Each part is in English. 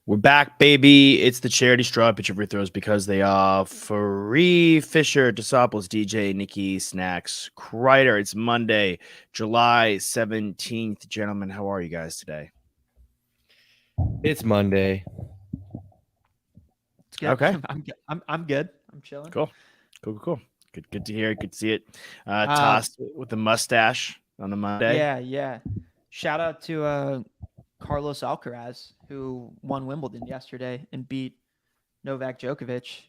We're back, baby. It's the charity straw pitch of free throws because they are free. Fisher, DeSopoulos, DJ, Nikki, Snacks, Kreider. It's Monday, July 17th. Gentlemen, how are you guys today? It's Monday. It's good. Okay. I'm good. I'm chilling. Cool. Good to hear it. Good to see it. Tossed with the mustache on a Monday. Yeah. Shout out to Carlos Alcaraz, who won Wimbledon yesterday and beat Novak Djokovic.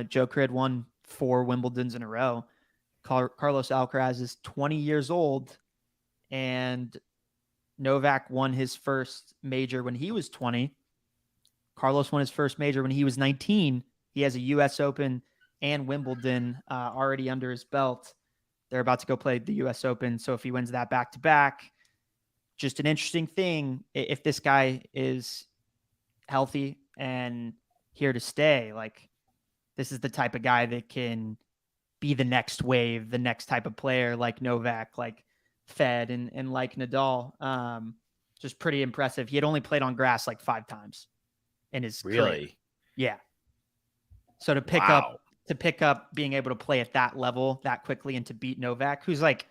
Joker had won 4 Wimbledons in a row. Carlos Alcaraz is 20 years old, and Novak won his first major when he was 20. Carlos won his first major when he was 19. He has a U.S. Open and Wimbledon already under his belt. They're about to go play the U.S. Open. So if he wins that back-to-back, just an interesting thing. If this guy is healthy and here to stay, like, this is the type of guy that can be the next wave, the next type of player like Novak, like Fed, and like Nadal. Just pretty impressive. He had only played on grass like 5 times in his career. Yeah. So to pick up being able to play at that level that quickly and to beat Novak, who's like,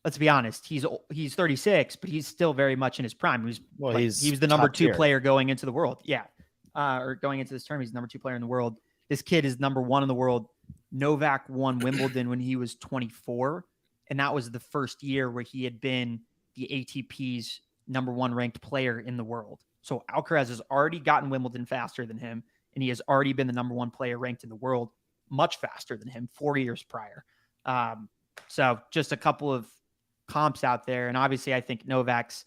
let's be honest, he's 36, but he's still very much in his prime. He was the number 2 player going into the world. Yeah. Or going into this tournament, he's number 2 player in the world. This kid is number 1 in the world. Novak won Wimbledon when he was 24. And that was the first year where he had been the ATP's number 1 ranked player in the world. So Alcaraz has already gotten Wimbledon faster than him, and he has already been the number 1 player ranked in the world much faster than him 4 years prior. So just a couple of comps out there. And obviously I think Novak's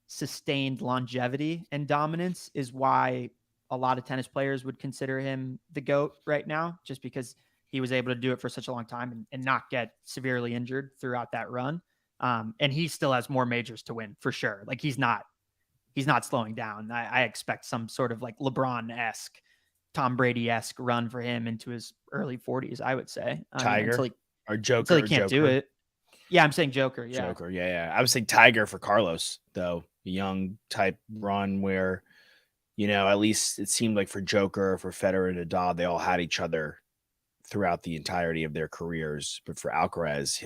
sustained longevity and dominance is why a lot of tennis players would consider him the GOAT right now, just because he was able to do it for such a long time and not get severely injured throughout that run. And he still has more majors to win for sure. Like he's not slowing down. I expect some sort of like LeBron-esque, Tom Brady-esque run for him into his early 40s, I would say. Tiger or Joker. Until he can't do it. Yeah, I'm saying Joker. Yeah. Joker. Yeah. I would say Tiger for Carlos, though. A young type run where, at least it seemed like for Joker, for Federer and Nadal, they all had each other throughout the entirety of their careers. But for Alcaraz,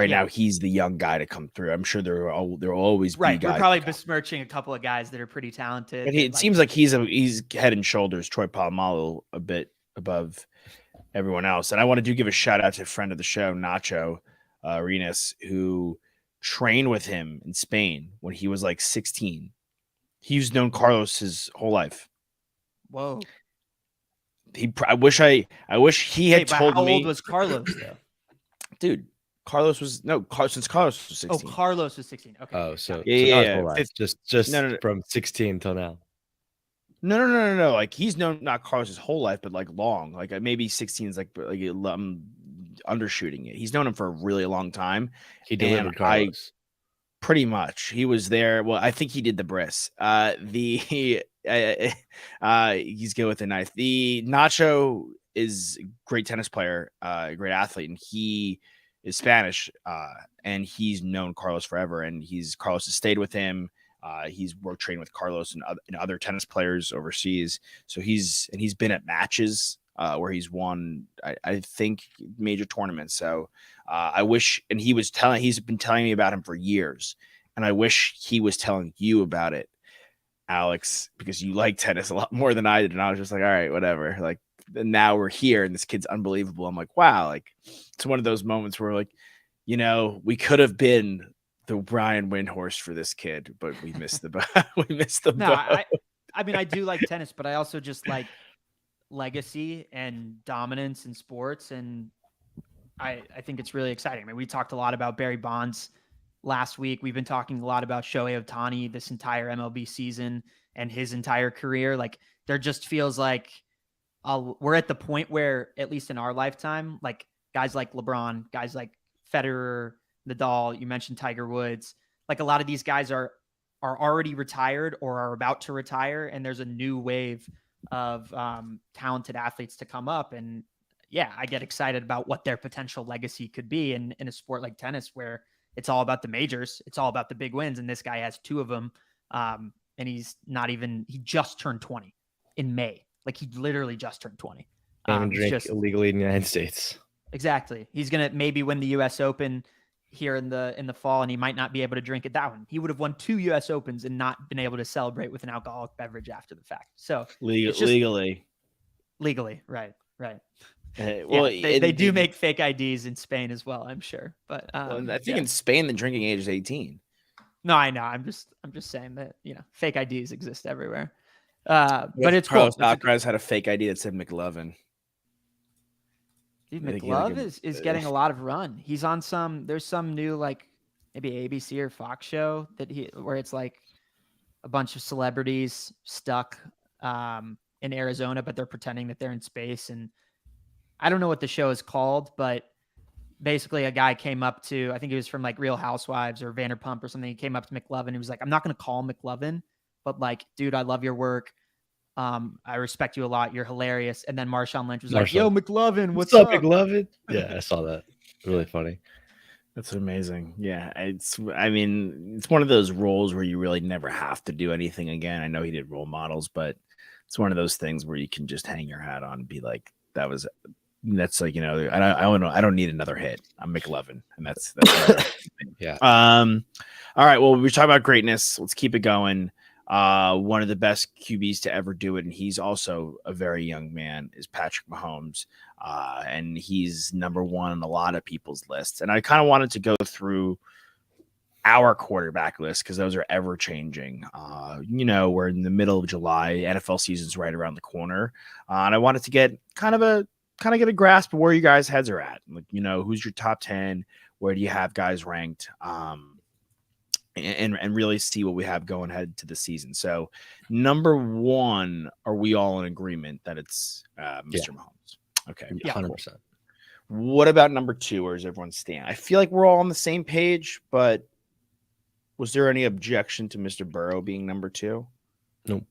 now he's the young guy to come through. I'm sure there will always be guys. We're probably besmirching a couple of guys that are pretty talented. But it seems like he's head and shoulders Troy Polamalu a bit above everyone else. And I want to give a shout out to a friend of the show, Nacho Arenas, who trained with him in Spain when he was like 16. He's known Carlos his whole life. Whoa. I wish he had told me. How old was Carlos though? Dude, since Carlos was 16. Oh, Carlos was 16. Okay. Oh, so yeah. Just from 16 till now. No. Like he's known not Carlos his whole life, but like long. Like maybe 16 is like undershooting it. He's known him for a really long time. He delivered Carlos. Pretty much. He was there. Well, I think he did the bris. He's good with the knife. The Nacho is a great tennis player, a great athlete, and he is Spanish. And he's known Carlos forever, and Carlos has stayed with him. He's work trained with Carlos and other tennis players overseas. So he's been at matches where he's won, I think, major tournaments. So I wish, and he's been telling me about him for years, and I wish he was telling you about it, Alex, because you like tennis a lot more than I did. And I was just like, all right, whatever. Like, and now we're here and this kid's unbelievable. I'm like, wow. Like, it's one of those moments where like, we could have been the Brian Windhorst for this kid, but we missed the boat. I mean, I do like tennis, but I also just like legacy and dominance in sports. And I think it's really exciting. I mean, we talked a lot about Barry Bonds last week. We've been talking a lot about Shohei Ohtani this entire MLB season and his entire career. Like, there just feels like we're at the point where, at least in our lifetime, like guys like LeBron, guys like Federer, Nadal, you mentioned Tiger Woods, like a lot of these guys are already retired or are about to retire. And there's a new wave of talented athletes to come up. And yeah, I get excited about what their potential legacy could be in a sport like tennis, where it's all about the majors. It's all about the big wins. And this guy has 2 of them. and he just turned 20 in May. Like he literally just turned 20. And drink illegally in the United States. Exactly. He's going to maybe win the U.S. Open here in the fall, and he might not be able to drink at that one. He would have won 2 U.S. Opens and not been able to celebrate with an alcoholic beverage after the fact. So legally, right. Well, yeah, they do make fake IDs in Spain as well, I'm sure. But I think in Spain the drinking age is 18. No, I know. I'm just saying that fake IDs exist everywhere. But it's Carlos cool. Alcaraz had a fake ID that said McLovin. Dude, McLove is getting a lot of run. He's on there's some new like maybe ABC or Fox show where it's like a bunch of celebrities stuck in Arizona, but they're pretending that they're in space. And I don't know what the show is called, but basically a guy came up to, I think he was from like Real Housewives or Vanderpump or something. He came up to McLovin. He was like, I'm not going to call him McLovin, but like, dude, I love your work. I respect you a lot. You're hilarious. And then Marshawn Lynch was like, yo, McLovin, what's up, McLovin? Yeah, I saw that. Really funny. That's amazing. Yeah. It's one of those roles where you really never have to do anything again. I know he did role models, but it's one of those things where you can just hang your hat on and be like, that's like, I don't need another hit. I'm McLovin. And that's yeah. All right. Well, we're talking about greatness. Let's keep it going. One of the best QBs to ever do it, and he's also a very young man, is Patrick Mahomes. And he's number one on a lot of people's lists. And I kind of wanted to go through our quarterback list because those are ever changing. We're in the middle of July. NFL season's right around the corner. And I wanted to get kind of get a grasp of where you guys' heads are at. Like, who's your top 10? Where do you have guys ranked? And really see what we have going ahead to the season. So, number one, are we all in agreement that it's Mr. Mahomes? Okay, yeah, 100%. What about number two? Where does everyone stand? I feel like we're all on the same page, but was there any objection to Mr. Burrow being number two? Nope.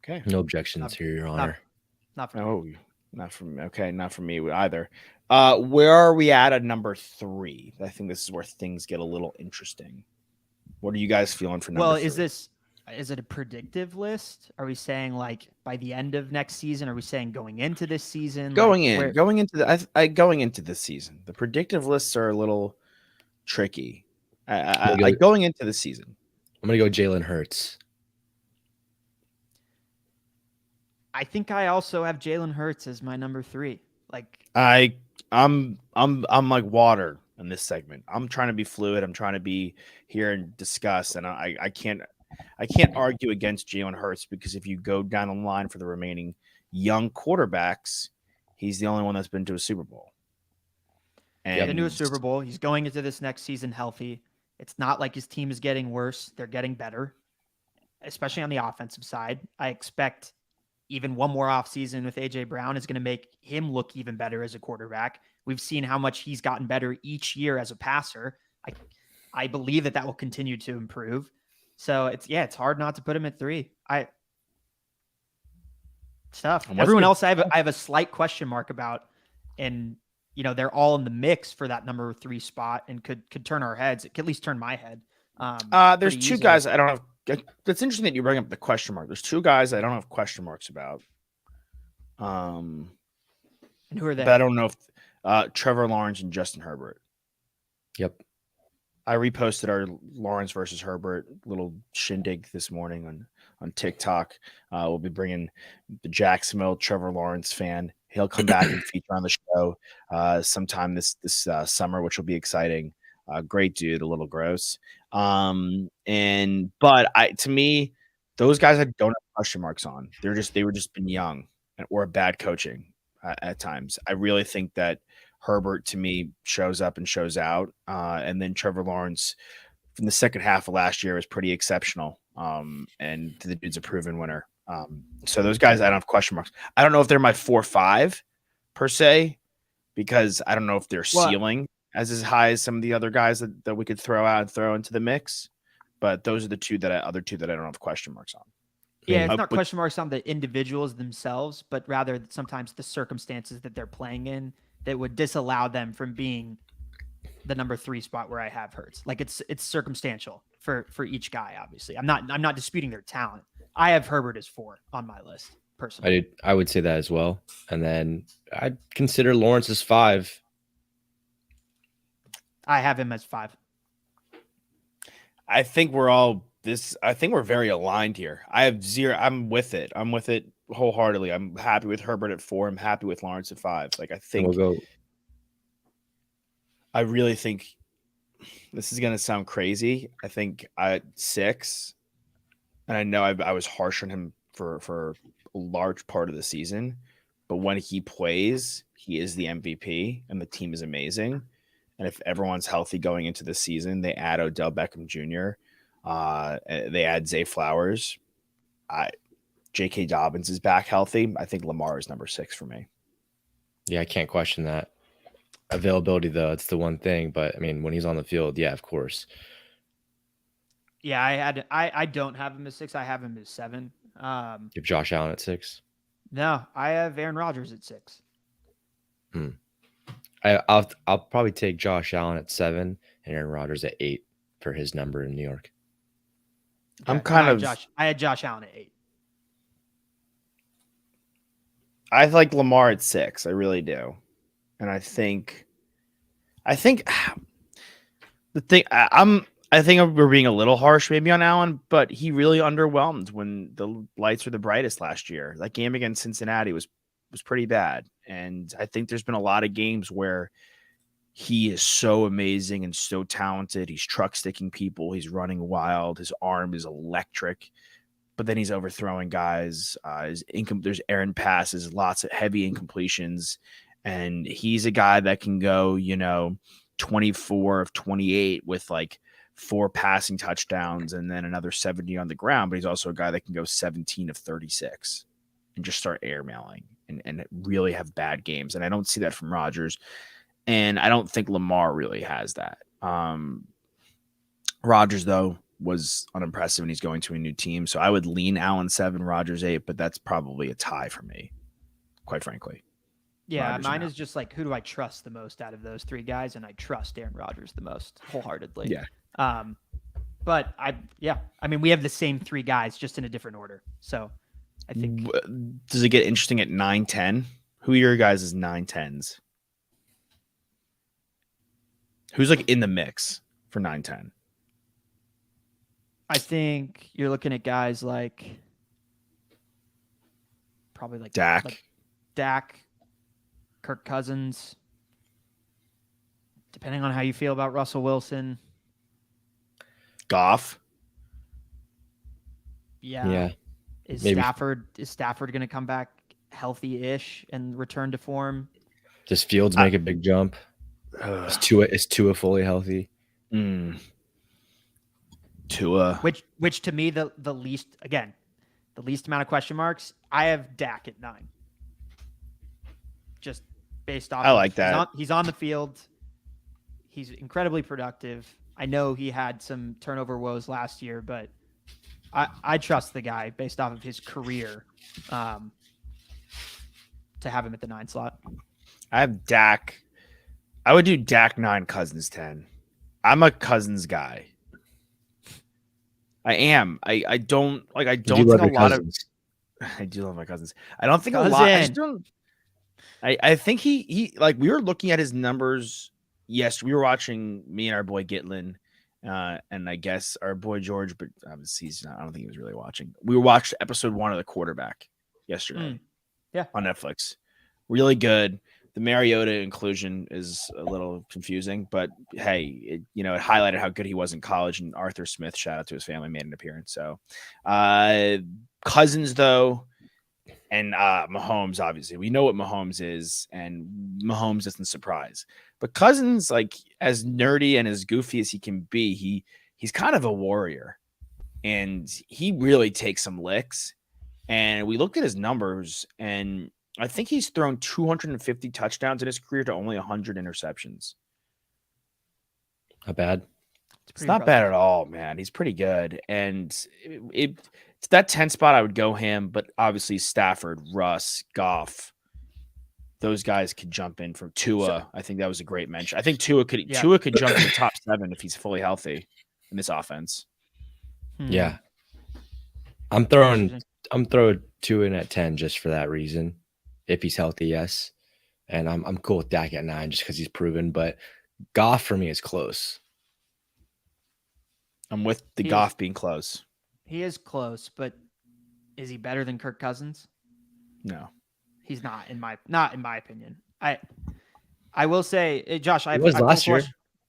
Okay. No objections here, Your Honor. Not for me. Not from okay, not from me either. Where are we at number 3? I think this is where things get a little interesting. What are you guys feeling for number 3? Is it a predictive list? Are we saying like by the end of next season? Are we saying going into this season? Going into this season. The predictive lists are a little tricky. Going into the season. I'm gonna go Jalen Hurts. I think I also have Jalen Hurts as my number 3. Like I'm like water in this segment. I'm trying to be fluid. I'm trying to be here and discuss, and I can't argue against Jalen Hurts because if you go down the line for the remaining young quarterbacks, he's the only one that's been to a Super Bowl. And been to a Super Bowl. He's going into this next season healthy. It's not like his team is getting worse. They're getting better, especially on the offensive side. I expect even one more offseason with A.J. Brown is going to make him look even better as a quarterback. We've seen how much he's gotten better each year as a passer. I believe that will continue to improve. So it's hard not to put him at 3. It's tough. Everyone else I have a slight question mark about, and they're all in the mix for that number 3 spot and could turn our heads. It could at least turn my head. There's 2 guys I don't have. That's interesting that you bring up the question mark. There's 2 guys I don't have question marks about. And who are they? But I don't know if Trevor Lawrence and Justin Herbert. Yep. I reposted our Lawrence versus Herbert little shindig this morning on TikTok. We'll be bringing the Jacksonville Trevor Lawrence fan. He'll come back and feature on the show sometime this summer, which will be exciting. Great dude, a little gross. But to me, those guys I don't have question marks on. They were just been young or bad coaching at times. I really think that Herbert to me shows up and shows out. And then Trevor Lawrence from the second half of last year was pretty exceptional. And the dude's a proven winner. So those guys I don't have question marks. I don't know if they're my 4-5 per se, because I don't know if their ceiling as high as some of the other guys that we could throw out and throw into the mix. But those are the other two that I don't have question marks on. Yeah, it's not question marks on the individuals themselves, but rather sometimes the circumstances that they're playing in that would disallow them from being the number 3 spot where I have Hurts. Like it's circumstantial for each guy. Obviously, I'm not disputing their talent. I have Herbert as 4 on my list personally. I would say that as well. And then I'd consider Lawrence as 5. I have him as 5. I think we're very aligned here. I have 0. I'm with it wholeheartedly. I'm happy with Herbert at 4. I'm happy with Lawrence at 5. Like I really think this is gonna sound crazy. I think at 6, and I know I was harsh on him for a large part of the season, but when he plays, he is the MVP, and the team is amazing. And if everyone's healthy going into the season, they add Odell Beckham Jr., they add Zay Flowers. J.K. Dobbins is back healthy. I think Lamar is number 6 for me. Yeah, I can't question that. Availability, though, it's the one thing. But I mean, when he's on the field, yeah, of course. Yeah, I don't have him as 6. I have him as 7. You have Josh Allen at 6. No, I have Aaron Rodgers at 6. I'll probably take Josh Allen at 7 and Aaron Rodgers at 8 for his number in New York. I had Josh Allen at 8. I like Lamar at 6. I really do. And I think the thing I think we're being a little harsh maybe on Allen, but he really underwhelmed when the lights were the brightest last year. That game against Cincinnati was pretty bad. And I think there's been a lot of games where he is so amazing and so talented. He's truck sticking people. He's running wild. His arm is electric. But then he's overthrowing guys. There's errant passes, lots of heavy incompletions. And he's a guy that can go, 24 of 28 with like 4 passing touchdowns and then another 70 on the ground. But he's also a guy that can go 17 of 36 and just start airmailing and really have bad games. And I don't see that from Rodgers. And I don't think Lamar really has that. Rodgers, though, was unimpressive and he's going to a new team. So I would lean Allen 7, Rodgers 8, but that's probably a tie for me, quite frankly. Yeah, Rodgers mine now. is just like, who do I trust the most out of those 3 guys? And I trust Aaron Rodgers the most wholeheartedly. Yeah. But we have the same 3 guys, just in a different order. So I think. Does it get interesting at 9, 10? Who are your guys' 9, 10s? Who's like in the mix for 9, 10? I think you're looking at guys like probably like Dak, Kirk Cousins, depending on how you feel about Russell Wilson. Goff. Yeah. Is Stafford going to come back healthy-ish and return to form? Does Fields make a big jump? Is Tua fully healthy? Tua. Which to me, the least amount of question marks. I have Dak at 9. Just based off. I like that. He's on the field. He's incredibly productive. I know he had some turnover woes last year, but I trust the guy based off of his career to have him at the 9 slot. I have Dak. I would do Dak 9, Cousins 10. I'm a Cousins guy. I am. I don't think a lot of. I do love my Cousins. I don't think a lot. I just don't. I think he like we were looking at his numbers. Yes, we were watching me and our boy Gitlin, and I guess our boy George, but he's not. I don't think he was really watching. We watched episode 1 of The Quarterback yesterday. Yeah, on Netflix. Really good. The Mariota inclusion is a little confusing, but hey, it highlighted how good he was in college. And Arthur Smith, shout out to his family, made an appearance. So, Cousins though, and Mahomes. Obviously, we know what Mahomes is, and Mahomes doesn't surprise. But Cousins, like as nerdy and as goofy as he can be, he's kind of a warrior, and he really takes some licks. And we looked at his numbers, and I think he's thrown 250 touchdowns in his career to only 100 interceptions. Not bad. It's not bad at all, man. He's pretty good. And it's that 10 spot I would go him, but obviously Stafford, Russ, Goff. those guys could jump in from Tua. I think that was a great mention. I think Tua could Yeah. jump in the top 7 if he's fully healthy in this offense. Yeah. I'm throwing Interesting. Tua in at 10 just for that reason. If he's healthy, yes. And I'm cool with Dak at 9 just because he's proven. But Goff for me is close. I'm with the Goff being close. He is close, but is he better than Kirk Cousins? No. He's not in my opinion. I will say, Josh, He was last year.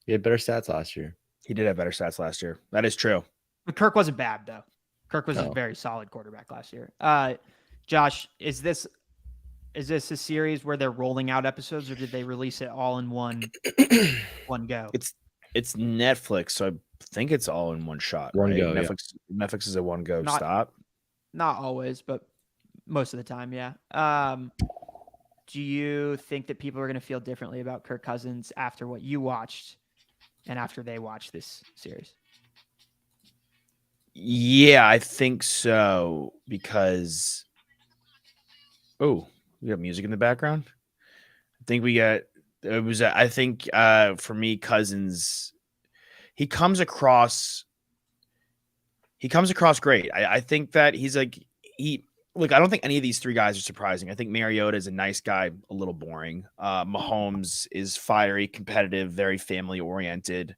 He had better stats last year. He did have better stats last year. That is true. But Kirk wasn't bad though. Kirk was a very solid quarterback last year. Josh, is this a series where they're rolling out episodes, or did they release it all in one go? It's Netflix, so I think it's all in one shot. One right? go. Netflix is a one go stop. Not always, but most of the time, yeah. Do you think that people are going to feel differently about Kirk Cousins after what you watched and after they watched this series? Yeah, I think so, because we got music in the background. I think for me, Cousins, he comes across great. I think that he's like, look, I don't think any of these 3 guys are surprising. I think Mariota is a nice guy, a little boring. Mahomes is fiery, competitive, very family oriented.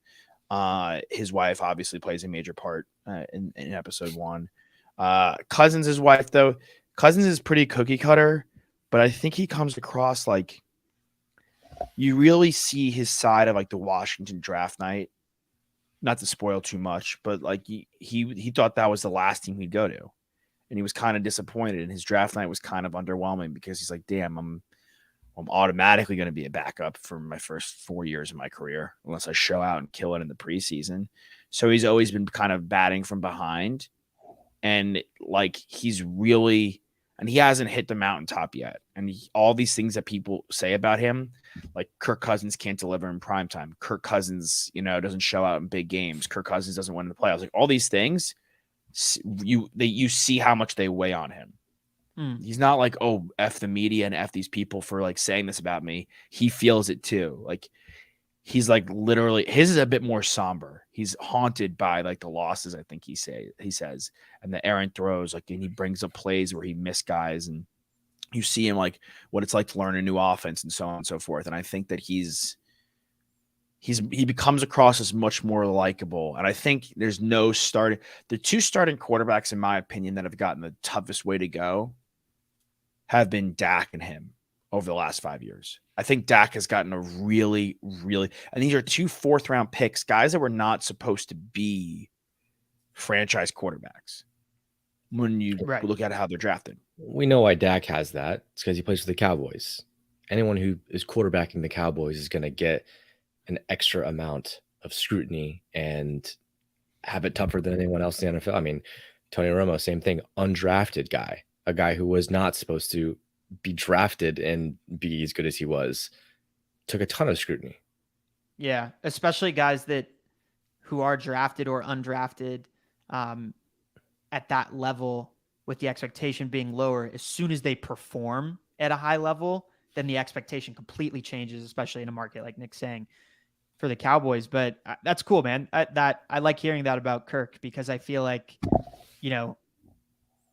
His wife obviously plays a major part in episode 1. Cousins' wife, though, Cousins is pretty cookie cutter, but I think he comes across like, you really see his side of like the Washington draft night. Not to spoil too much, but like he thought that was the last team he'd go to. And he was kind of disappointed, and his draft night was kind of underwhelming because he's like, damn, I'm automatically going to be a backup for my first 4 years of my career unless I show out and kill it in the preseason. So he's always been kind of batting from behind, and like he hasn't hit the mountaintop yet. And all these things that people say about him, like Kirk Cousins can't deliver in primetime. Kirk Cousins, doesn't show out in big games. Kirk Cousins doesn't win in the playoffs. Like all these things, you see how much they weigh on him. He's not like, oh, F the media and F these people for like saying this about me. He feels it too. Like he's like literally, his is a bit more somber. He's haunted by like the losses, I think he says, and the errant throws, like, and he brings up plays where he missed guys, and you see him like what it's like to learn a new offense and so on and so forth. And I think that he becomes across as much more likable. And I think the 2 starting quarterbacks, in my opinion, that have gotten the toughest way to go have been Dak and him over the last 5 years. I think Dak has gotten a really, really, and these are 2 4th-round picks, guys that were not supposed to be franchise quarterbacks when you look at how they're drafted. We know why Dak has that. It's because he plays for the Cowboys. Anyone who is quarterbacking the Cowboys is going to get an extra amount of scrutiny and have it tougher than anyone else in the NFL. I mean, Tony Romo, same thing, undrafted guy, a guy who was not supposed to be drafted and be as good as he was, took a ton of scrutiny. Yeah, especially guys who are drafted or undrafted at that level, with the expectation being lower. As soon as they perform at a high level, then the expectation completely changes, especially in a market like Nick's saying for the Cowboys. But that's cool, man. I like hearing that about Kirk, because I feel like,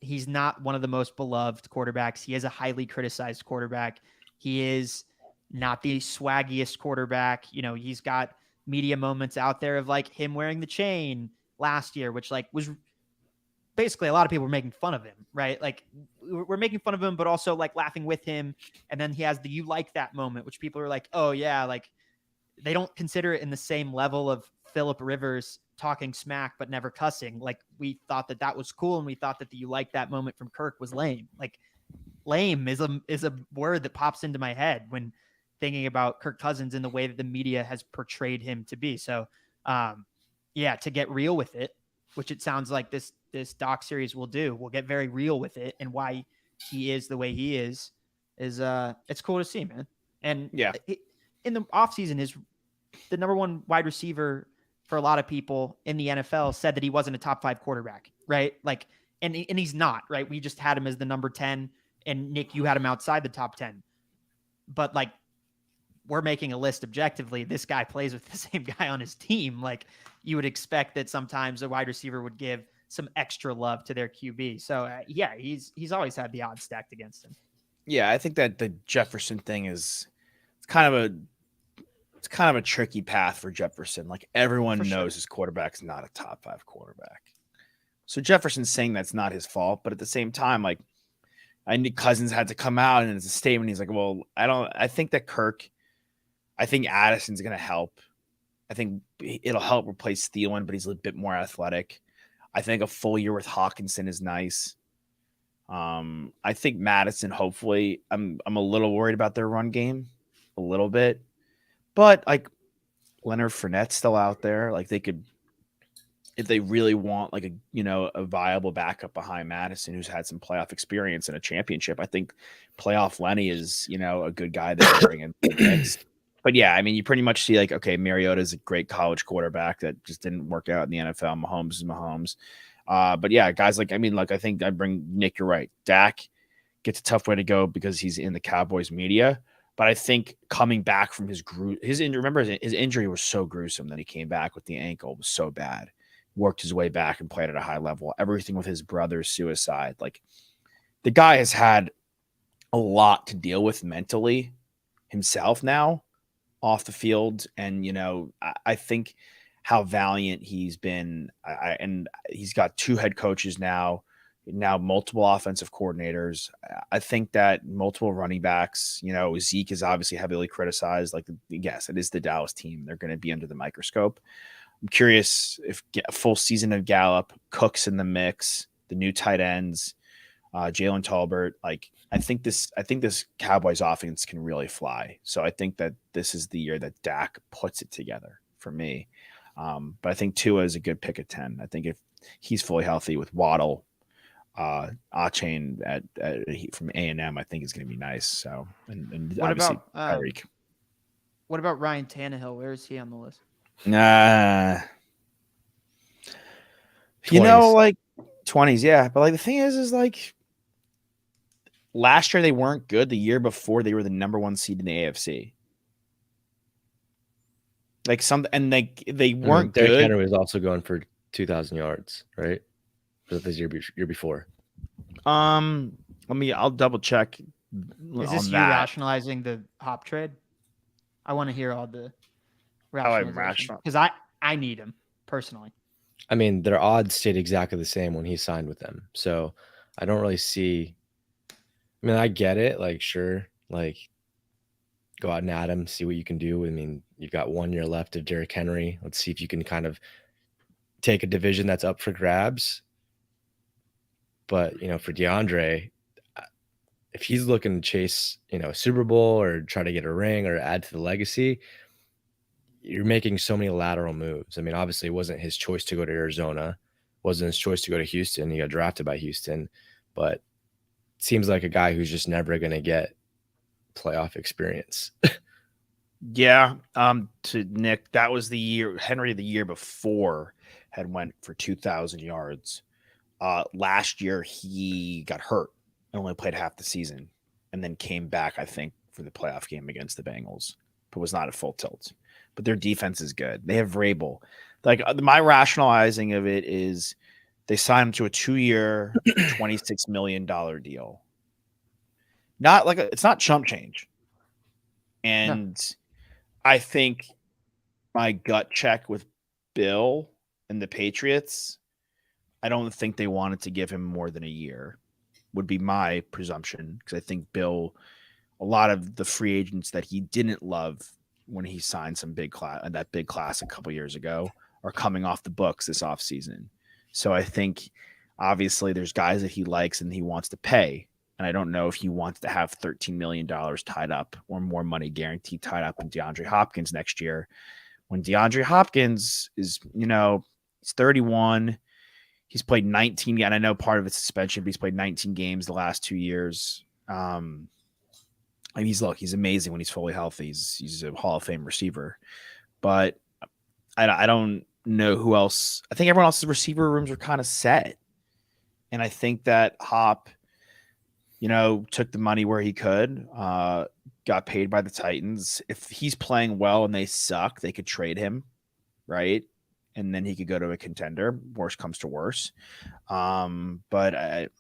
he's not one of the most beloved quarterbacks. He is a highly criticized quarterback. He is not the swaggiest quarterback. He's got media moments out there of like him wearing the chain last year, which like was basically a lot of people were making fun of him, right? Like we're making fun of him, but also like laughing with him. And then he has the "you like that" moment, which people are like, oh yeah, like they don't consider it in the same level of Phillip Rivers talking smack but never cussing. Like we thought that was cool, and we thought that the "you like that" moment from Kirk was lame. Like lame is a word that pops into my head when thinking about Kirk Cousins and the way that the media has portrayed him to be. So to get real with it, which it sounds like this doc series will do. We'll get very real with it, and why he is the way he is it's cool to see, man. And in the offseason, is the number 1 wide receiver for a lot of people in the NFL said that he wasn't a top 5 quarterback, right? Like, and he's not, right? We just had him as the number 10, and Nick, you had him outside the top 10. but like we're making a list objectively. This guy plays with the same guy on his team. Like you would expect that sometimes a wide receiver would give some extra love to their QB. So yeah, he's always had the odds stacked against him. Yeah, I think that the Jefferson thing is it's kind of a tricky path for Jefferson. Like everyone knows his quarterback's not a top 5 quarterback. So Jefferson's saying that's not his fault, but at the same time, like I knew Cousins had to come out and it's a statement. He's like, well, I think Addison's going to help. I think it'll help replace Thielen, but he's a little bit more athletic. I think a full year with Hawkinson is nice. I think Madison, hopefully, I'm a little worried about their run game a little bit, but like Leonard Fournette's still out there. Like they could, if they really want like a viable backup behind Madison, who's had some playoff experience and a championship. I think playoff Lenny is, a good guy that they bring in the mix. But yeah, I mean, you pretty much see like, okay, Mariota is a great college quarterback that just didn't work out in the NFL. Mahomes is Mahomes. But yeah, guys like, I think I bring Nick, you're right. Dak gets a tough way to go because he's in the Cowboys media. But I think coming back from his injury was so gruesome that he came back with the ankle. It was so bad. Worked his way back and played at a high level. Everything with his brother's suicide. Like the guy has had a lot to deal with mentally himself now off the field. And, I think how valiant he's been. And he's got 2 head coaches now multiple offensive coordinators. I think that multiple running backs, Zeke is obviously heavily criticized. Like, yes, it is the Dallas team. They're going to be under the microscope. I'm curious if a full season of Gallup, Cook's in the mix, the new tight ends, Jalen Tolbert. Like, I think this Cowboys offense can really fly. So I think that this is the year that Dak puts it together for me. But I think Tua is a good pick at 10. I think if he's fully healthy with Waddle, Achane from A&M, I think is going to be nice. So, and what obviously about Tyreek. What about Ryan Tannehill? Where is he on the list? Nah, 20s. like 20s, yeah. But like the thing is like last year they weren't good. The year before they were the number 1 seed in the AFC. Like they weren't Derrick good. Henry was also going for 2,000 yards, right? Was it this year before? I'll double check. Is this you rationalizing the Hop trade? I want to hear all the rationalization because I need him personally. I mean, their odds stayed exactly the same when he signed with them, so I don't really see. I mean, I get it. Like, sure, like go out and add him, see what you can do. I mean, you've got 1 year left of Derrick Henry. Let's see if you can kind of take a division that's up for grabs. But, for DeAndre, if he's looking to chase, a Super Bowl or try to get a ring or add to the legacy, you're making so many lateral moves. I mean, obviously it wasn't his choice to go to Arizona. It wasn't his choice to go to Houston. He got drafted by Houston. But it seems like a guy who's just never going to get playoff experience. Yeah. To Nick, that was the year Henry the year before had went for 2,000 yards. Last year he got hurt and only played half the season and then came back, I think, for the playoff game against the Bengals, but was not at full tilt. But their defense is good. They have Vrabel. Like my rationalizing of it is they signed him to a 2-year, $26 million deal. Not like it's not chump change. And I think my gut check with Bill and the Patriots, I don't think they wanted to give him more than a year, would be my presumption. Because I think Bill, a lot of the free agents that he didn't love when he signed some big class a couple years ago are coming off the books this offseason. So I think obviously there's guys that he likes and he wants to pay. And I don't know if he wants to have $13 million tied up or more money guaranteed tied up in DeAndre Hopkins next year. When DeAndre Hopkins is, he's 31. He's played 19, and I know part of it's suspension, but he's played 19 games the last 2 years. And he's amazing when he's fully healthy. He's a Hall of Fame receiver. But I don't know who else. I think everyone else's receiver rooms are kind of set. And I think that Hop, took the money where he could, got paid by the Titans. If he's playing well and they suck, they could trade him, right? And then he could go to a contender. Worst comes to worst. But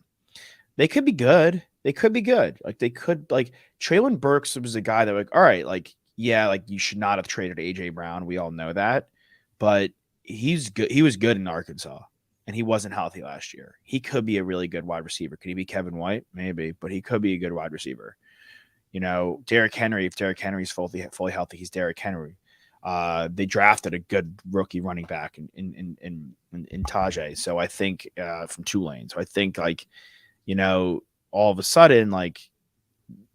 they could be good. They could be good. Like Traylon Burks was a guy that all right, you should not have traded AJ Brown. We all know that, but he's good. He was good in Arkansas, and he wasn't healthy last year. He could be a really good wide receiver. Could he be Kevin White? Maybe, but he could be a good wide receiver. Derrick Henry. If Derrick Henry's fully healthy, he's Derrick Henry. They drafted a good rookie running back in Tajay. So I think from Tulane. So I think all of a sudden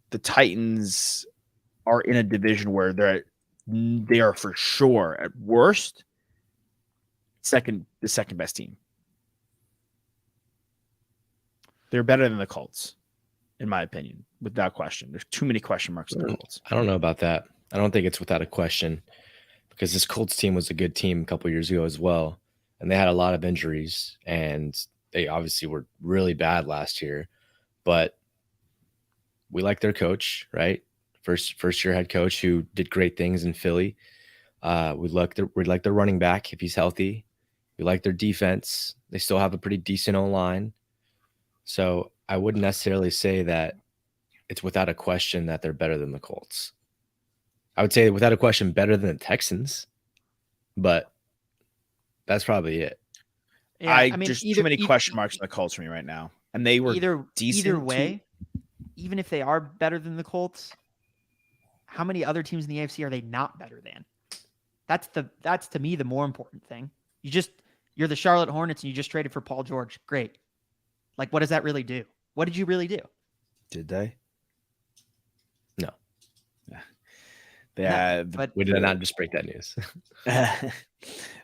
the Titans are in a division where they are for sure at worst the second best team. They're better than the Colts, in my opinion, without question. There's too many question marks in the Colts. I don't know about that. I don't think it's without a question, because this Colts team was a good team a couple years ago as well, and they had a lot of injuries, and they obviously were really bad last year. But we like their coach, right? First year head coach who did great things in Philly. We like their running back if he's healthy. We like their defense. They still have a pretty decent O-line. So I wouldn't necessarily say that it's without a question that they're better than the Colts. I would say without a question better than the Texans, but that's probably it. Yeah, just too many question marks in the Colts for me right now. And they were either way, even if they are better than the Colts, how many other teams in the AFC are they not better than? That's to me the more important thing. You're the Charlotte Hornets and you just traded for Paul George. Great. Like, what does that really do? What did you really do? Did they? No. But we did not just break that news.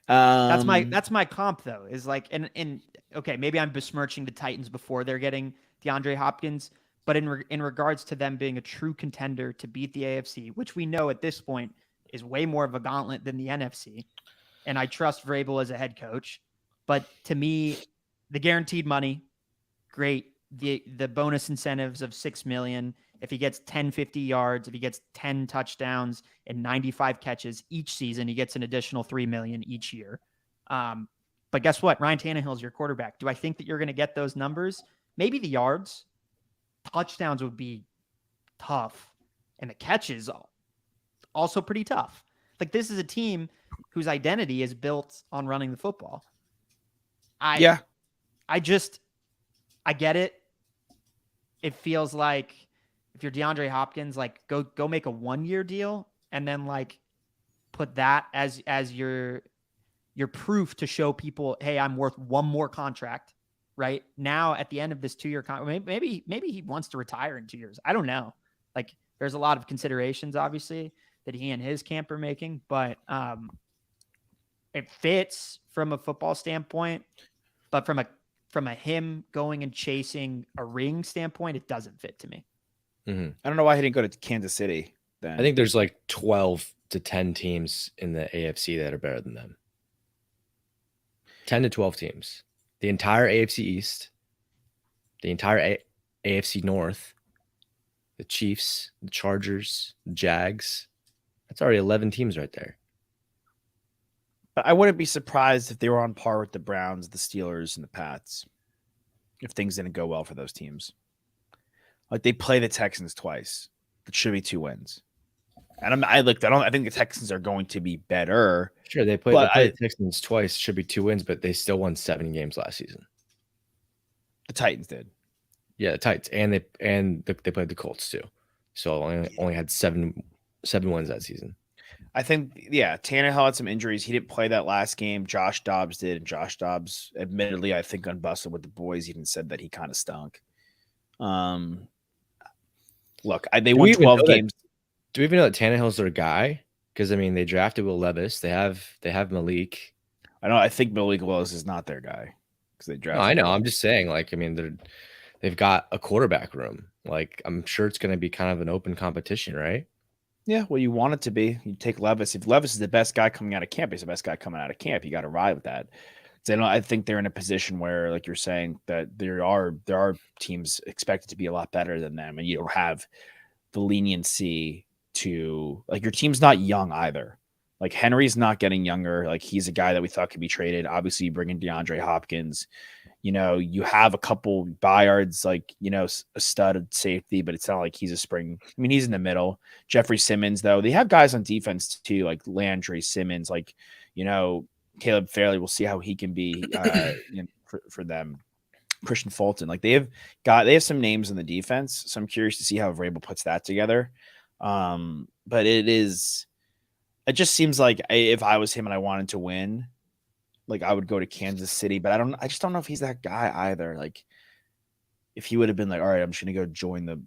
That's my comp though. Is like and okay, maybe I'm besmirching the Titans before they're getting DeAndre Hopkins, but in regards to them being a true contender to beat the AFC, which we know at this point is way more of a gauntlet than the NFC, and I trust Vrabel as a head coach. But to me, the guaranteed money, great. The bonus incentives of $6 million. If he gets 10, 50 yards, if he gets 10 touchdowns and 95 catches each season, he gets an additional $3 million each year. But guess what? Ryan Tannehill is your quarterback. Do I think that you're going to get those numbers? Maybe the yards. Touchdowns would be tough. And the catches also pretty tough. Like, this is a team whose identity is built on running the football. I get it. It feels like if you're DeAndre Hopkins, like go make a 1-year deal and then like put that as your proof to show people, hey, I'm worth one more contract. Right now, at the end of this 2-year contract, maybe he wants to retire in 2 years. I don't know. Like, there's a lot of considerations, obviously, that he and his camp are making, but it fits from a football standpoint, but from a him going and chasing a ring standpoint, it doesn't fit to me. Mm-hmm. I don't know why he didn't go to Kansas City then. I think there's like 12 to 10 teams in the AFC that are better than them. 10 to 12 teams. The entire AFC East, the entire AFC North, the Chiefs, the Chargers, the Jags. That's already 11 teams right there. But I wouldn't be surprised if they were on par with the Browns, the Steelers, and the Pats if things didn't go well for those teams. Like, they play the Texans twice. It should be 2 wins. And I think the Texans are going to be better. Sure, they played the Texans twice. Should be 2 wins, but they still won 7 games last season. The Titans did. Yeah, the Titans, and they played the Colts too. So only had 7 wins that season. I think, Tannehill had some injuries. He didn't play that last game. Josh Dobbs did. And Josh Dobbs, admittedly, I think unbusted with the boys, even said that he kind of stunk. Look, they won 12 games. Do we even know that Tannehill's their guy? Because, I mean, they drafted Will Levis. They have Malik. I think Malik Willis is not their guy because they drafted. No, I know. I'm just saying, like, I mean, they've got a quarterback room. Like, I'm sure it's going to be kind of an open competition, right? Yeah, well, you want it to be. You take Levis. If Levis is the best guy coming out of camp, he's the best guy coming out of camp. You got to ride with that. I think they're in a position where, like you're saying, that there are teams expected to be a lot better than them, and you don't have the leniency to, like, your team's not young either. Like, Henry's not getting younger. Like, he's a guy that we thought could be traded. Obviously, you bring in DeAndre Hopkins. You have a couple Bayards, like, a stud safety, but it's not like he's a spring. I mean, he's in the middle. Jeffrey Simmons, though, they have guys on defense too, like Landry Simmons, like, Caleb Fairley. We'll see how he can be for them. Christian Fulton, like, they have some names in the defense, so I'm curious to see how Vrabel puts that together. But it just seems like if I was him and I wanted to win, like, I would go to Kansas City, but I just don't know if he's that guy either. Like, if he would have been like, all right, I'm just gonna go join the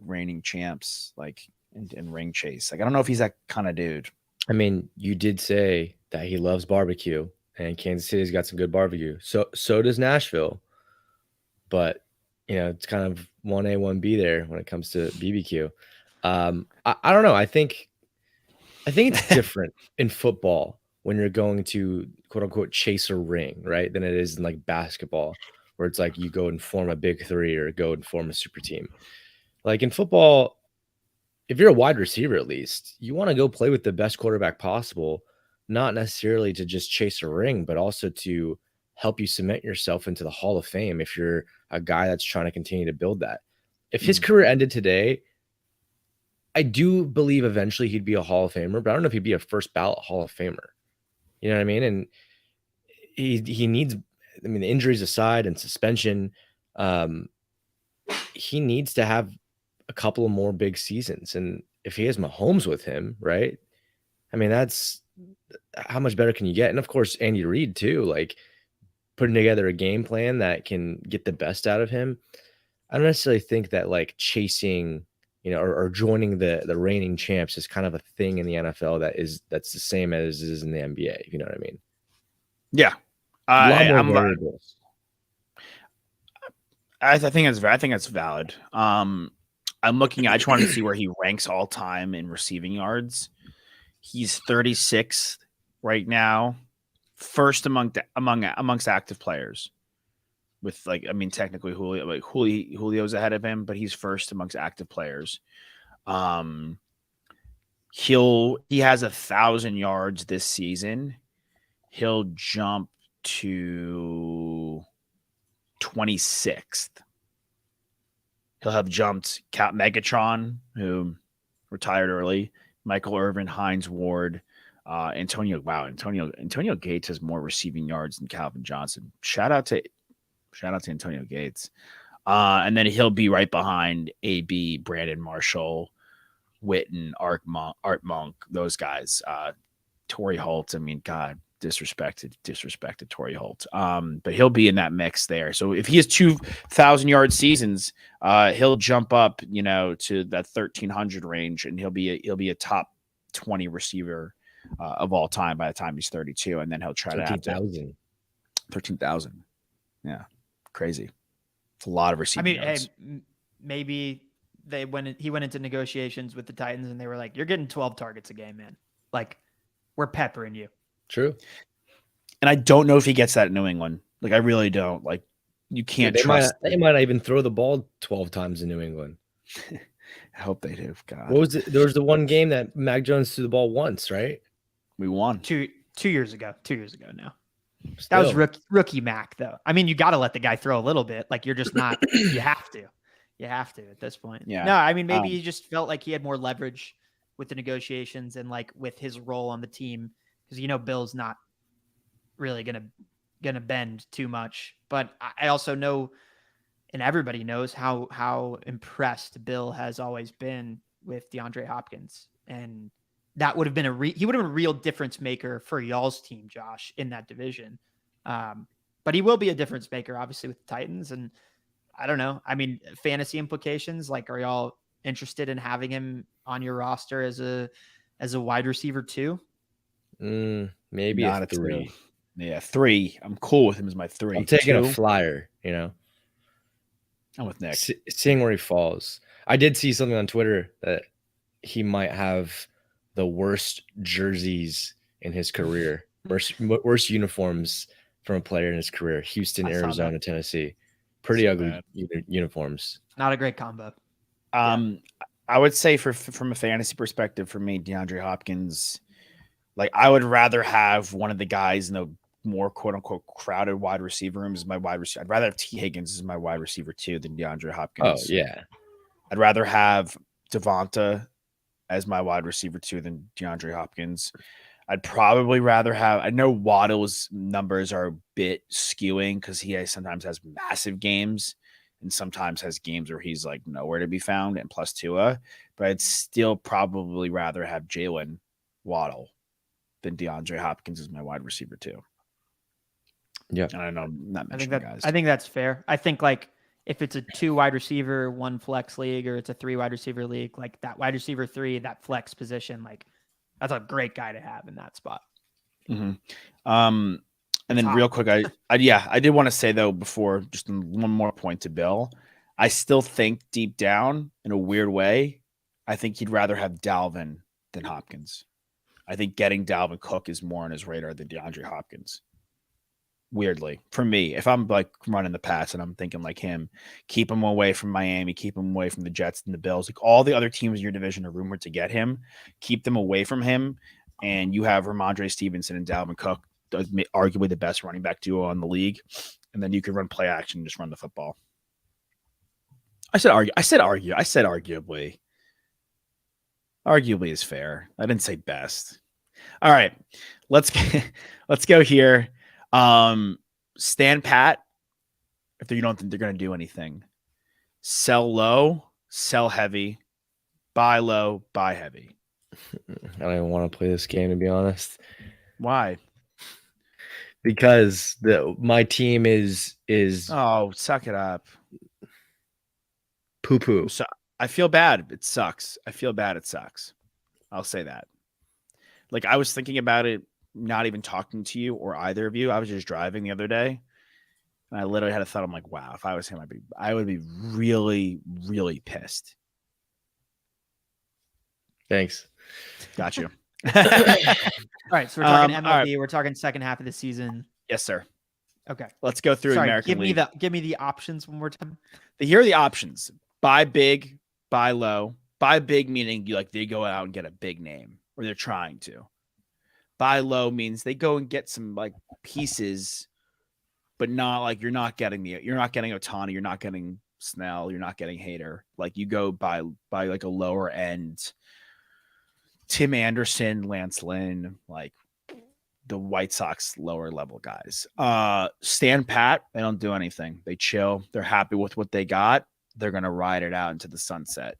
reigning champs, like, and ring chase. Like, I don't know if he's that kind of dude. I mean, you did say that he loves barbecue, and Kansas City's got some good barbecue. So does Nashville. But, it's kind of 1A, 1B there when it comes to BBQ. I don't know. I think it's different in football when you're going to, quote unquote, chase a ring, right? Than it is in, like, basketball, where it's like you go and form a big three or go and form a super team. Like, in football, if you're a wide receiver, at least, you want to go play with the best quarterback possible, not necessarily to just chase a ring, but also to help you cement yourself into the Hall of Fame if you're a guy that's trying to continue to build that. If his career ended today, I do believe eventually he'd be a Hall of Famer, but I don't know if he'd be a first ballot Hall of Famer. You know what I mean? And he needs, I mean, the injuries aside and suspension, he needs to have a couple of more big seasons. And if he has Mahomes with him, right? I mean, that's how much better can you get? And of course, Andy Reid too, like, putting together a game plan that can get the best out of him. I don't necessarily think that, like, chasing, or joining the reigning champs is kind of a thing in the NFL that's the same as it is in the NBA. If you know what I mean? Yeah, A lot more variables. I think that's valid. I'm looking. I just wanted to see where he ranks all time in receiving yards. He's 36th right now, first amongst active players. With, like, I mean, technically Julio's ahead of him, but he's first amongst active players. He has 1,000 yards this season. He'll jump to 26th. He'll have jumped Megatron, who retired early, Michael Irvin, Hines Ward, Antonio Gates has more receiving yards than Calvin Johnson. Shout out to Antonio Gates. And then he'll be right behind AB, Brandon Marshall, Witten, Art Monk, those guys. Torrey Holt, I mean, God, disrespected Torrey Holt. But he'll be in that mix there. So if he has 2,000 yard seasons, he'll jump up, to that 1,300 range, and he'll be a top 20 receiver of all time by the time he's 32, and then he'll try 13,000. 13,000. Yeah, crazy. It's a lot of receiving yards. Hey, maybe he went into negotiations with the Titans, and they were like, "You're getting 12 targets a game, man. Like, we're peppering you." True. And I don't know if he gets that in New England. Like, I really don't. Like, you can't trust. They might not even throw the ball 12 times in New England. I hope they do. God. What was it? There was the one game that Mac Jones threw the ball once, right? We won. 2 years ago. 2 years ago now. Still. That was rookie Mac, though. I mean, you got to let the guy throw a little bit. Like, you're just not. You have to. You have to at this point. Yeah. No, I mean, maybe he just felt like he had more leverage with the negotiations and, like, with his role on the team, because Bill's not really gonna bend too much. But I also know, and everybody knows how impressed Bill has always been with DeAndre Hopkins, and that would have been he would have been a real difference maker for y'all's team, Josh, in that division. But he will be a difference maker, obviously, with the Titans. And I don't know. I mean, fantasy implications, like, are y'all interested in having him on your roster as a wide receiver too? Maybe not a 3. Yeah, 3. I'm cool with him as my 3. I'm taking a flyer, I'm with Nick. Seeing where he falls. I did see something on Twitter that he might have the worst jerseys in his career, worst uniforms from a player in his career. Houston, I saw Arizona, that. Tennessee. Pretty So ugly bad. uniforms. Not a great combo. I would say from a fantasy perspective, for me, DeAndre Hopkins, like I would rather have one of the guys in the more quote unquote crowded wide receiver room as my wide receiver. I'd rather have T. Higgins as my wide receiver too than DeAndre Oh Hopkins. yeah. I'd rather have Devonta as my wide receiver too than DeAndre Hopkins. I'd probably rather have. I know Waddle's numbers are a bit skewing because sometimes has massive games and sometimes has games where he's like nowhere to be found and plus Tua. But I'd still probably rather have Jalen Waddle than DeAndre Hopkins as my wide receiver too. Yeah. And I know I'm not I think mentioning guys. I think that's fair. I think like if it's a 2 wide receiver, 1 flex league, or it's a 3 wide receiver league, like that wide receiver 3, that flex position, like that's a great guy to have in that spot. Mm-hmm. And It's then hot. real quick, I did want to say though, before just one more point to Bill, I still think deep down in a weird way, I think he'd rather have Dalvin than Hopkins. I think getting Dalvin Cook is more on his radar than DeAndre Hopkins. Weirdly, for me, if I'm like running the pass and I'm thinking like him, keep him away from Miami, keep him away from the Jets and the Bills, like all the other teams in your division are rumored to get him, keep them away from him. And you have Ramondre Stevenson and Dalvin Cook, arguably the best running back duo in the league. And then you could run play action and just run the football. I said argue. I said argue. I said arguably. Arguably is fair. I didn't say best. All right. Let's go here. Stand pat if you don't think they're going to do anything. Sell low, sell heavy, buy low, buy heavy. I don't even want to play this game, to be honest. Why? Because my team is Oh, suck it up. poo poo. So I feel bad. It sucks. I feel bad. It sucks. I'll say that. Like I was thinking about it, not even talking to you or either of you. I was just driving the other day, and I literally had a thought. I'm like, wow, if I was him, I would be really, really pissed. Thanks. Got you. All right, so we're talking MLB. right. We're talking second half of the season. Yes, sir. Okay. Let's go through Sorry, American League. give me the options one more time. Here are the options: buy big, buy low. Buy big meaning they go out and get a big name, or they're trying to. Buy low means they go and get some like pieces, but not like you're not getting Ohtani, you're not getting Snell, you're not getting Hader. Like you go buy like a lower end Tim Anderson, Lance Lynn, like the White Sox lower level guys. Stand pat, they don't do anything. They chill. They're happy with what they got. They're gonna ride it out into the sunset.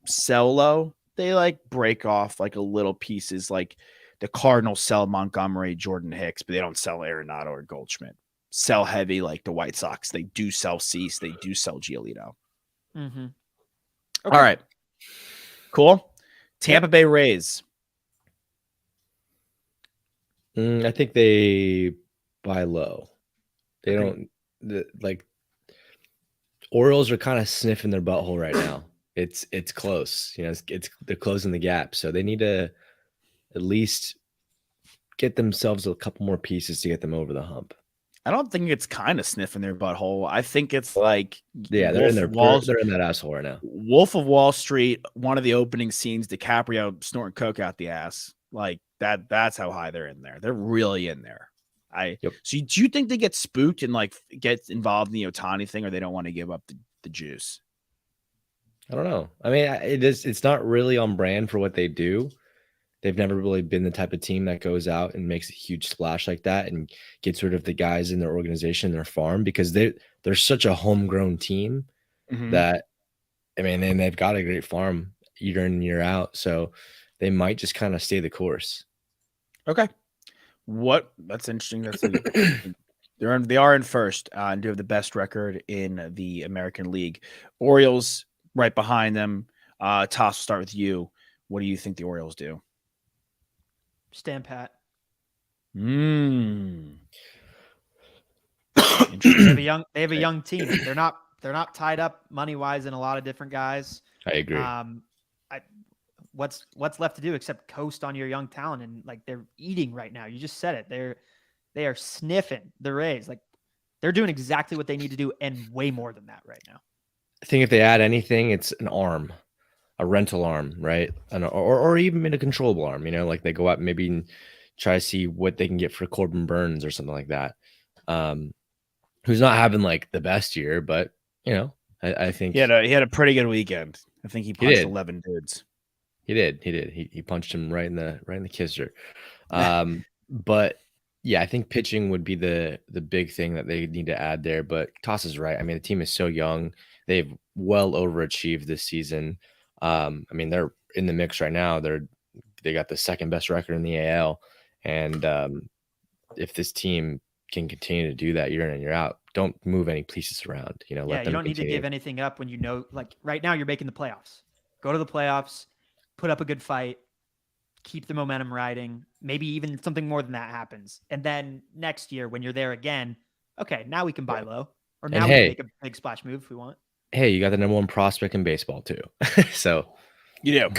Sell low, they like break off like a little pieces, like the Cardinals sell Montgomery, Jordan Hicks, but they don't sell Arenado or Goldschmidt. Sell heavy like the White Sox. They do sell Cease. They do sell Giolito. Mm-hmm. Okay. All right. Cool. Tampa Bay Rays. I think they buy low. They don't like Orioles are kind of sniffing their butthole right now. It's close. You know, they're closing the gap. So they need to at least get themselves a couple more pieces to get them over the hump. I don't think it's kind of sniffing their butthole. I think it's like they're in that asshole right now. Wolf of Wall Street, one of the opening scenes, DiCaprio snorting coke out the ass. Like that's how high they're in there. They're really in there. So do you think they get spooked and like get involved in the Ohtani thing, or they don't want to give up the juice? I don't know. I mean, it's not really on brand for what they do. They've never really been the type of team that goes out and makes a huge splash like that and gets rid of the guys in their organization, their farm, because they're such a homegrown team that, I mean, and they've got a great farm year in and year out. So they might just kind of stay the course. Okay. That's interesting. They are in first and do have the best record in the American League. Orioles right behind them. Toss, we'll start with you. What do you think the Orioles do? Stand pat. They have a young team. They're not tied up money wise in a lot of different guys. I agree. What's left to do except coast on your young talent, and like they're eating right now. You just said it. They are sniffing the Rays. Like, they're doing exactly what they need to do and way more than that right now. I think if they add anything, it's an arm, a rental arm, right? Or even a controllable arm, like they go out and maybe try to see what they can get for Corbin Burns or something like that. Who's not having like the best year, but I think he had a pretty good weekend. I think he punched 11 dudes. He did. He punched him right in the kisser. But yeah, I think pitching would be the big thing that they need to add there. But Toss is right. I mean, the team is so young. They've well overachieved this season. I mean, they're in the mix right now. They got the second best record in the AL. And if this team can continue to do that year in and year out, don't move any pieces around. Yeah, let them you don't need to continue. give anything up when like right now you're making the playoffs. Go to the playoffs, put up a good fight, keep the momentum riding. Maybe even something more than that happens. And then next year when you're there again, okay, now we can buy low. Or now we can make a big splash move if we want. Hey, you got the number one prospect in baseball too. So you do.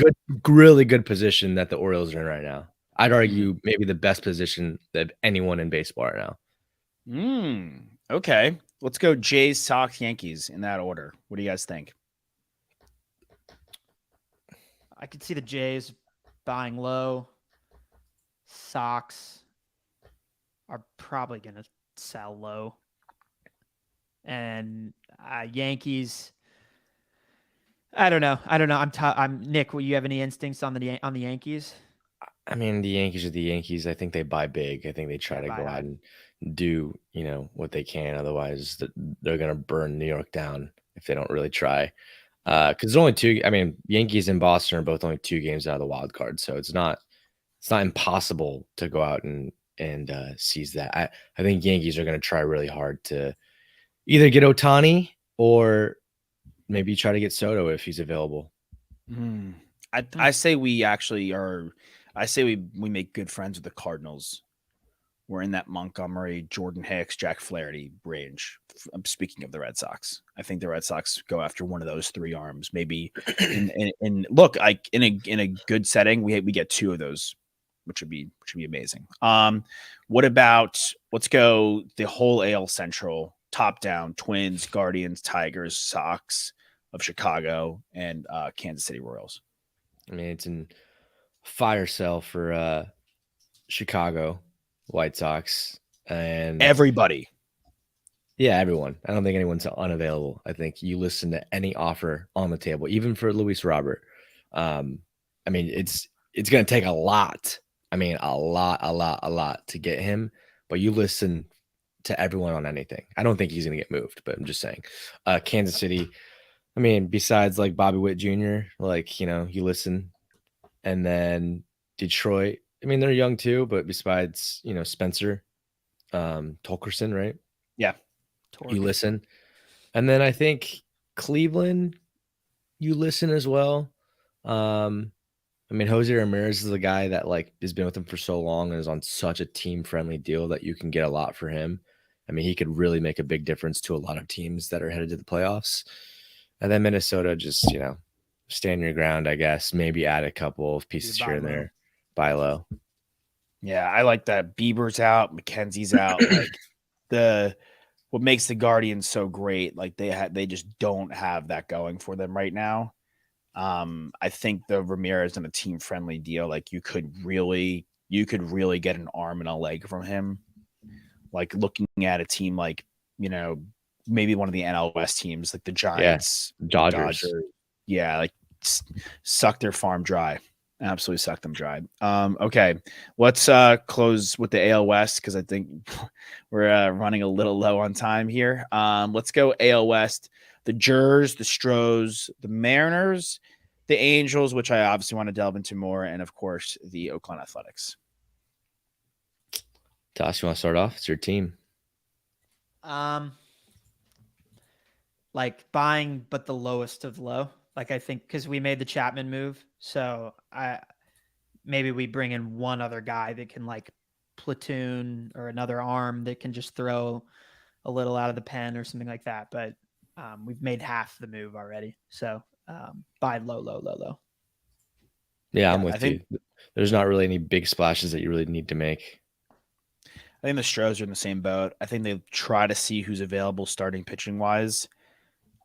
Really good position that the Orioles are in right now. I'd argue maybe the best position that anyone in baseball right now. Okay. Let's go Jays, Sox, Yankees in that order. What do you guys think? I could see the Jays buying low. Sox are probably going to sell low. And Yankees, I don't know. I'm Nick. Will you have any instincts on the Yankees? I mean, the Yankees are the Yankees. I think they buy big. I think they try to go out and do what they can. Otherwise, they're going to burn New York down if they don't really try. Because there's only two. I mean, Yankees and Boston are both only 2 games out of the wild card, so it's not impossible to go out and seize that. I think Yankees are going to try really hard to either get Ohtani or maybe try to get Soto if he's available. I say we actually are. I say we make good friends with the Cardinals. We're in that Montgomery, Jordan Hicks, Jack Flaherty range. I'm speaking of the Red Sox. I think the Red Sox go after one of those 3 arms. Maybe in look, like in a good setting, we get 2 of those, which would be amazing. What about let's go the whole AL Central, top down: Twins, Guardians, Tigers, Sox of Chicago, and Kansas City Royals. I mean, it's in fire sale for Chicago White Sox and everybody. Yeah, everyone. I don't think anyone's unavailable. I think you listen to any offer on the table, even for Luis Robert. I mean, it's going to take a lot. I mean, a lot to get him. But you listen to everyone on anything. I don't think he's going to get moved, but I'm just saying. Kansas City. I mean, besides like Bobby Witt Jr., like you listen. And then Detroit, I mean, they're young too, but besides, Spencer, Torkelson, right? Yeah. You listen. And then I think Cleveland, you listen as well. I mean, Jose Ramirez is the guy that like has been with him for so long and is on such a team-friendly deal that you can get a lot for him. I mean, he could really make a big difference to a lot of teams that are headed to the playoffs. And then Minnesota just, stand your ground, I guess. Maybe add a couple of pieces here and there. Buy low. Yeah, I like that. Bieber's out, McKenzie's out. Like what makes the Guardians so great, like they just don't have that going for them right now. I think the Ramirez on a team friendly deal, like you could really get an arm and a leg from him. Like looking at a team like, maybe one of the NL West teams, like the Giants, Dodgers. Yeah, like suck their farm dry. Absolutely suck them dry. Okay, let's close with the AL West because I think we're running a little low on time here. Let's go AL West. The Jers, the Stros, the Mariners, the Angels, which I obviously want to delve into more, and of course the Oakland Athletics. Toss, you want to start off? It's your team. Like buying, but the lowest of low. Like I think because we made the Chapman move, so maybe we bring in one other guy that can like platoon or another arm that can just throw a little out of the pen or something like that. But we've made half the move already, so buy low. Yeah, I'm with you. There's not really any big splashes that you really need to make. I think the Stros are in the same boat. I think they try to see who's available starting pitching wise.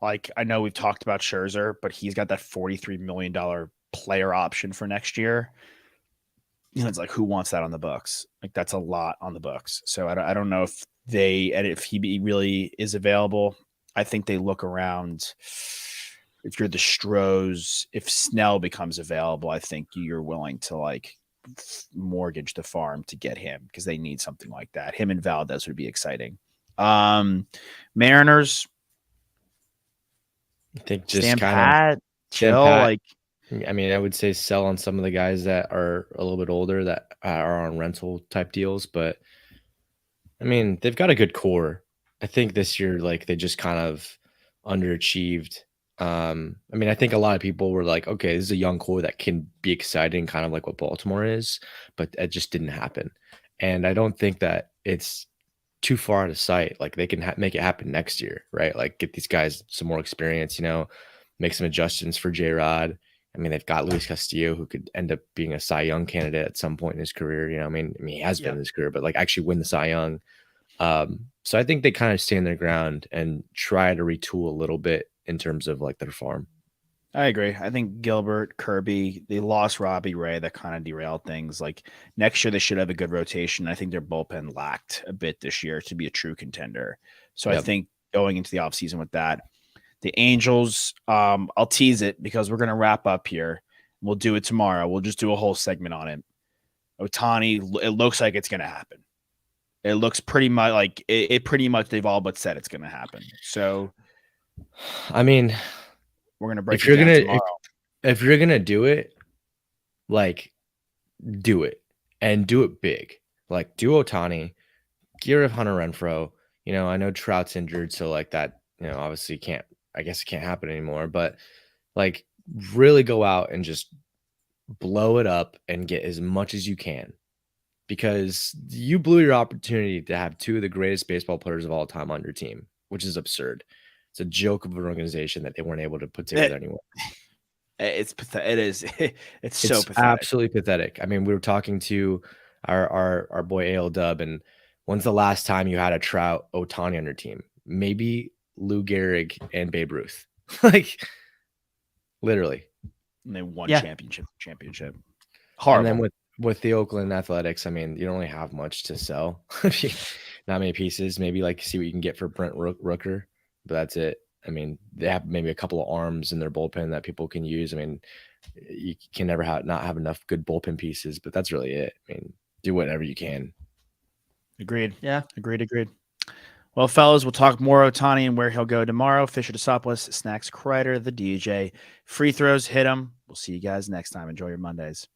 Like, I know we've talked about Scherzer, but he's got that $43 million player option for next year. It's like, who wants that on the books? Like, that's a lot on the books. So I don't know if if he really is available. I think they look around. If you're the Stros, if Snell becomes available, I think you're willing to like mortgage the farm to get him because they need something like that. Him and Valdez would be exciting. Mariners, I think just stand kind pat, of chill. Like, I mean, I would say sell on some of the guys that are a little bit older that are on rental type deals, but I mean, they've got a good core. I think this year, like they just kind of underachieved. I mean, I think a lot of people were like, okay, this is a young core that can be exciting, kind of like what Baltimore is, but it just didn't happen. And I don't think that it's too far out of sight. Like they can make it happen next year, right? Like get these guys some more experience, make some adjustments for J-Rod. I mean, they've got Luis Castillo, who could end up being a Cy Young candidate at some point in his career. I mean, he has been in his career, but like actually win the Cy Young. So I think they kind of stand their ground and try to retool a little bit in terms of like their farm. I agree. I think Gilbert, Kirby, they lost Robbie Ray. That kind of derailed things. Like next year, they should have a good rotation. I think their bullpen lacked a bit this year to be a true contender. So I think going into the offseason with that, the Angels, I'll tease it because we're going to wrap up here. We'll do it tomorrow. We'll just do a whole segment on it. Ohtani, it looks like it's going to happen. It looks pretty much like it pretty much they've all but said it's going to happen. So, I mean, we're going to break if you're it down gonna tomorrow. if you're gonna do it, like do it and do it big. Like do Ohtani, get rid of Hunter Renfroe. I know Trout's injured, so like that, obviously can't. I guess it can't happen anymore. But like really go out and just blow it up and get as much as you can. Because you blew your opportunity to have two of the greatest baseball players of all time on your team, which is absurd. It's a joke of an organization that they weren't able to put together anymore. It's pathetic. It is. It's so pathetic. Absolutely pathetic. I mean, we were talking to our boy AL Dub, and when's the last time you had a Trout, Ohtani on your team? Maybe Lou Gehrig and Babe Ruth. Like, literally. And they won championship. Horrible. And then with the Oakland Athletics, I mean, you don't really have much to sell. Not many pieces. Maybe like see what you can get for Brent Rooker, but that's it. I mean, they have maybe a couple of arms in their bullpen that people can use. I mean, you can never not have enough good bullpen pieces, but that's really it. I mean, do whatever you can. Agreed. Yeah. Agreed. Well, fellas, we'll talk more Ohtani and where he'll go tomorrow. Fisher Desopoulos, Snacks Kreider, the DJ. Free throws, hit them. We'll see you guys next time. Enjoy your Mondays.